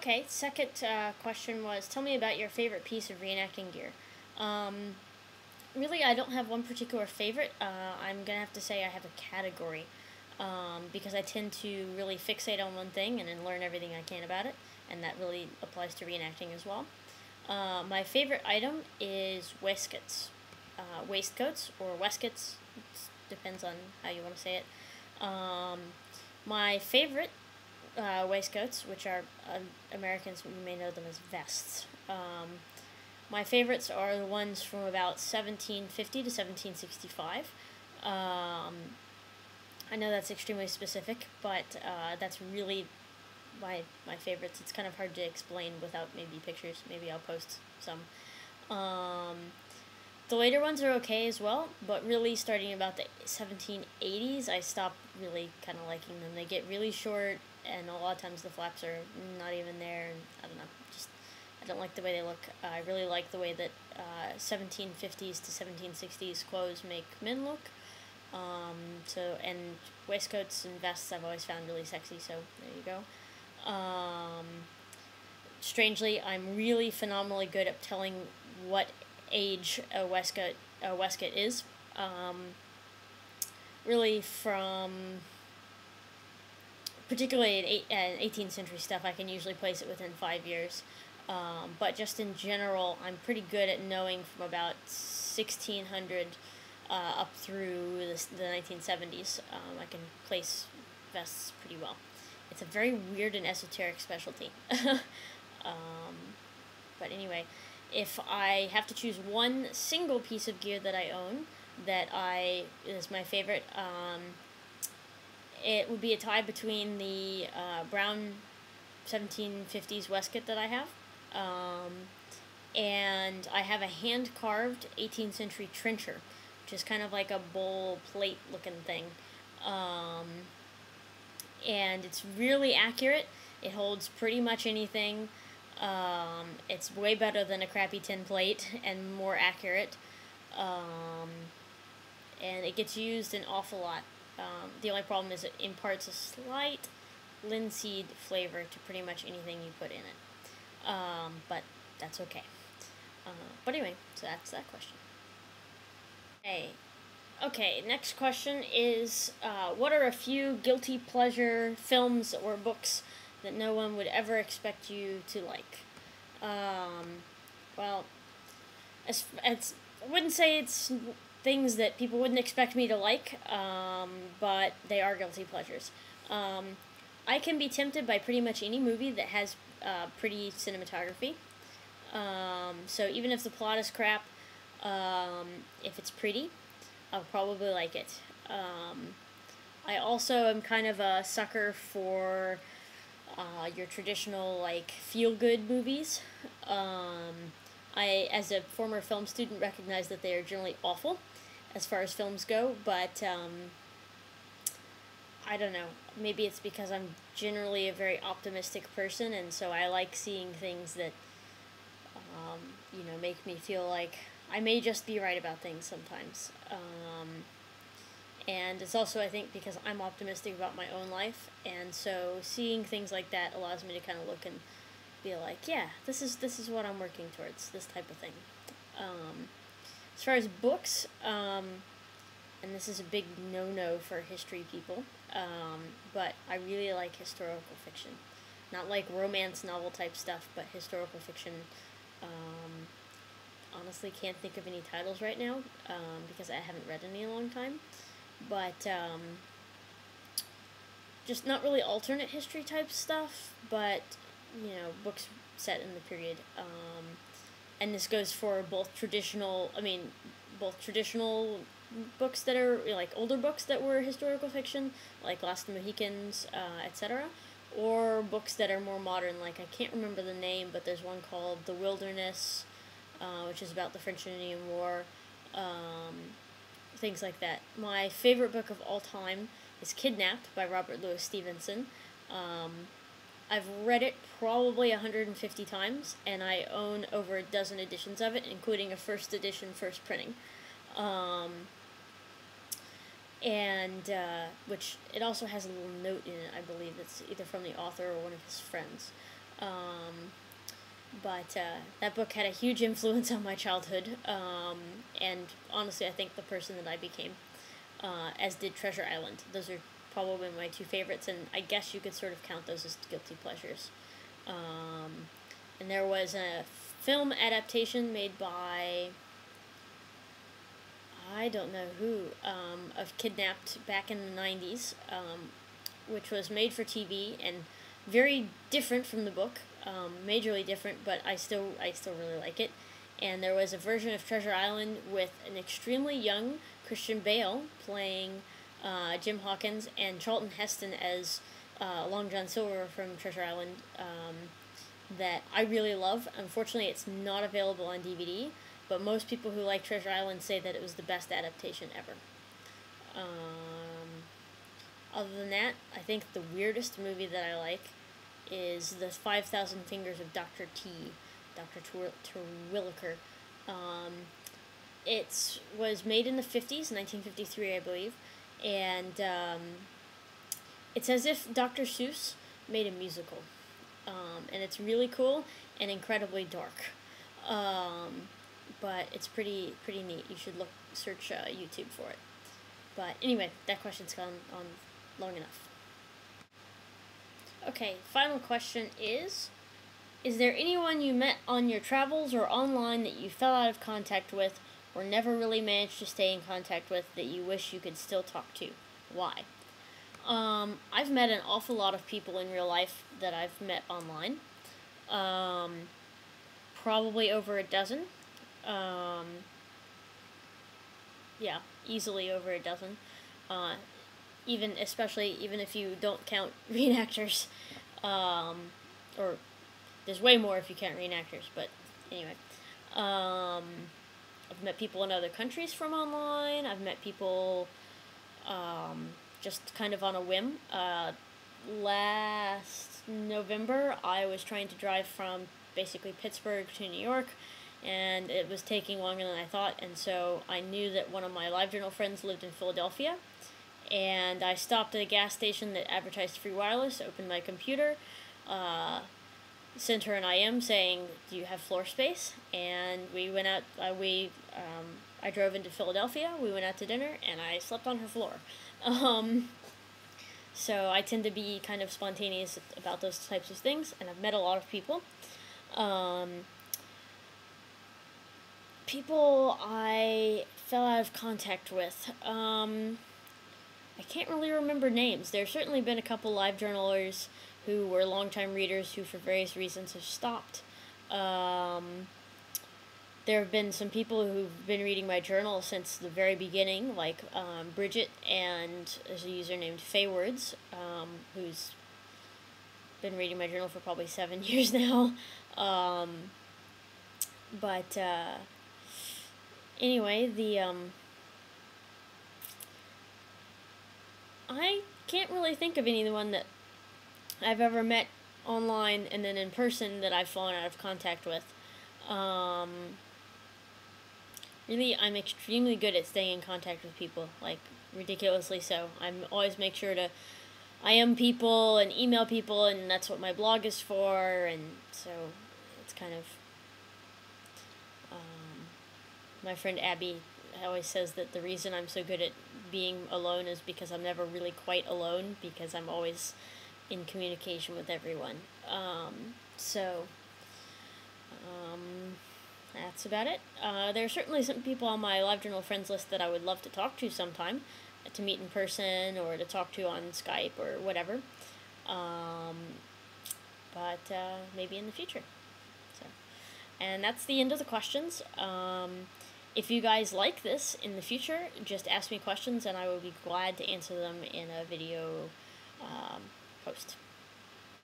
Okay, second question was, tell me about your favorite piece of reenacting gear. Um, Really, I don't have one particular favorite. I'm gonna have to say I have a category, because I tend to really fixate on one thing and then learn everything I can about it, and that really applies to reenacting as well. My favorite item is waistcoats or waistcoats. Depends on how you want to say it. My favorite waistcoats, which are Americans, you may know them as vests. My favorites are the ones from about 1750 to 1765. Um, I know that's extremely specific, but that's really my favorites. It's kind of hard to explain without maybe pictures. Maybe I'll post some. Um, the later ones are okay as well, but really starting about the 1780s, I stopped really kind of liking them. They get really short, and a lot of times the flaps are not even there, and I don't know, just I don't like the way they look. I really like the way that 1750s to 1760s clothes make men look. And waistcoats and vests I've always found really sexy, so there you go. Strangely, I'm really phenomenally good at telling what age a waistcoat is. Really from particularly in 18th century stuff, I can usually place it within 5 years. But just in general, I'm pretty good at knowing from about 1600 up through the 1970s. I can place vests pretty well. It's a very weird and esoteric specialty. But anyway, if I have to choose one single piece of gear that I own that is my favorite, it would be a tie between the brown 1750s waistcoat that I have, and I have a hand carved 18th century trencher, which is kind of like a bowl plate looking thing. And it's really accurate. It holds pretty much anything. It's way better than a crappy tin plate and more accurate. And it gets used an awful lot. The only problem is it imparts a slight linseed flavor to pretty much anything you put in it. But that's okay. But anyway, so that's that question. Hey. Okay, next question is, what are a few guilty pleasure films or books that no one would ever expect you to like? Well, I wouldn't say it's things that people wouldn't expect me to like, but they are guilty pleasures. I can be tempted by pretty much any movie that has pretty cinematography. So even if the plot is crap, if it's pretty, I'll probably like it. I also am kind of a sucker for your traditional, like, feel-good movies. I, as a former film student, recognize that they are generally awful as far as films go, but I don't know. Maybe it's because I'm generally a very optimistic person, and so I like seeing things that, make me feel like I may just be right about things sometimes. And it's also, I think, because I'm optimistic about my own life, and so seeing things like that allows me to kind of look and be like, yeah, this is what I'm working towards, this type of thing. As far as books, and this is a big no-no for history people, but I really like historical fiction. Not like romance novel type stuff, but historical fiction. Honestly, can't think of any titles right now, because I haven't read any in a long time. But just not really alternate history type stuff, but books set in the period. And this goes for both traditional books that are like older books that were historical fiction, like Last of the Mohicans, etc., or books that are more modern. Like, I can't remember the name, but there's one called The Wilderness, which is about the French and Indian War. Things like that. My favorite book of all time is Kidnapped by Robert Louis Stevenson. I've read it probably 150 times, and I own over a dozen editions of it, including a first edition, first printing. Which it also has a little note in it, I believe, that's either from the author or one of his friends. But that book had a huge influence on my childhood, and honestly, I think the person that I became, as did Treasure Island. Those are probably my two favorites, and I guess you could sort of count those as guilty pleasures. And there was a film adaptation made by, I don't know who, of Kidnapped back in the 90s, which was made for TV and very different from the book, majorly different, but I still really like it. And there was a version of Treasure Island with an extremely young Christian Bale playing Jim Hawkins and Charlton Heston as Long John Silver from Treasure Island, that I really love. Unfortunately, it's not available on DVD, but most people who like Treasure Island say that it was the best adaptation ever. Other than that, I think the weirdest movie that I like is The 5,000 Fingers of Dr. T, Dr. Terwilliger. It was made in the 50s, 1953, I believe, and it's as if Dr. Seuss made a musical. And it's really cool and incredibly dark. But it's pretty neat. You should search YouTube for it. But anyway, that question's gone on long enough. Okay, final question is there anyone you met on your travels or online that you fell out of contact with or never really managed to stay in contact with that you wish you could still talk to? Why? I've met an awful lot of people in real life that I've met online. Probably over a dozen. Yeah, easily over a dozen. Even if you don't count reenactors, or there's way more if you count reenactors, but anyway. I've met people in other countries from online. I've met people just kind of on a whim. Last November, I was trying to drive from basically Pittsburgh to New York, and it was taking longer than I thought, and so I knew that one of my LiveJournal friends lived in Philadelphia, and I stopped at a gas station that advertised free wireless, opened my computer, sent her an IM saying, "Do you have floor space?" And we went out, I drove into Philadelphia, we went out to dinner, and I slept on her floor. So I tend to be kind of spontaneous about those types of things, and I've met a lot of people. People I fell out of contact with. I can't really remember names. There's certainly been a couple LiveJournalers who were longtime readers who, for various reasons, have stopped. There have been some people who've been reading my journal since the very beginning, like Bridget, and there's a user named Faywords, who's been reading my journal for probably 7 years now. But anyway, I can't really think of anyone that I've ever met online and then in person that I've fallen out of contact with. Really, I'm extremely good at staying in contact with people, like, ridiculously so. I'm always make sure to IM people and email people, and that's what my blog is for, and so it's kind of, my friend Abby always says that the reason I'm so good at being alone is because I'm never really quite alone, because I'm always in communication with everyone. That's about it. There are certainly some people on my LiveJournal friends list that I would love to talk to sometime, to meet in person or to talk to on Skype or whatever. But maybe in the future. So, and that's the end of the questions. If you guys like this in the future, just ask me questions and I will be glad to answer them in a video post.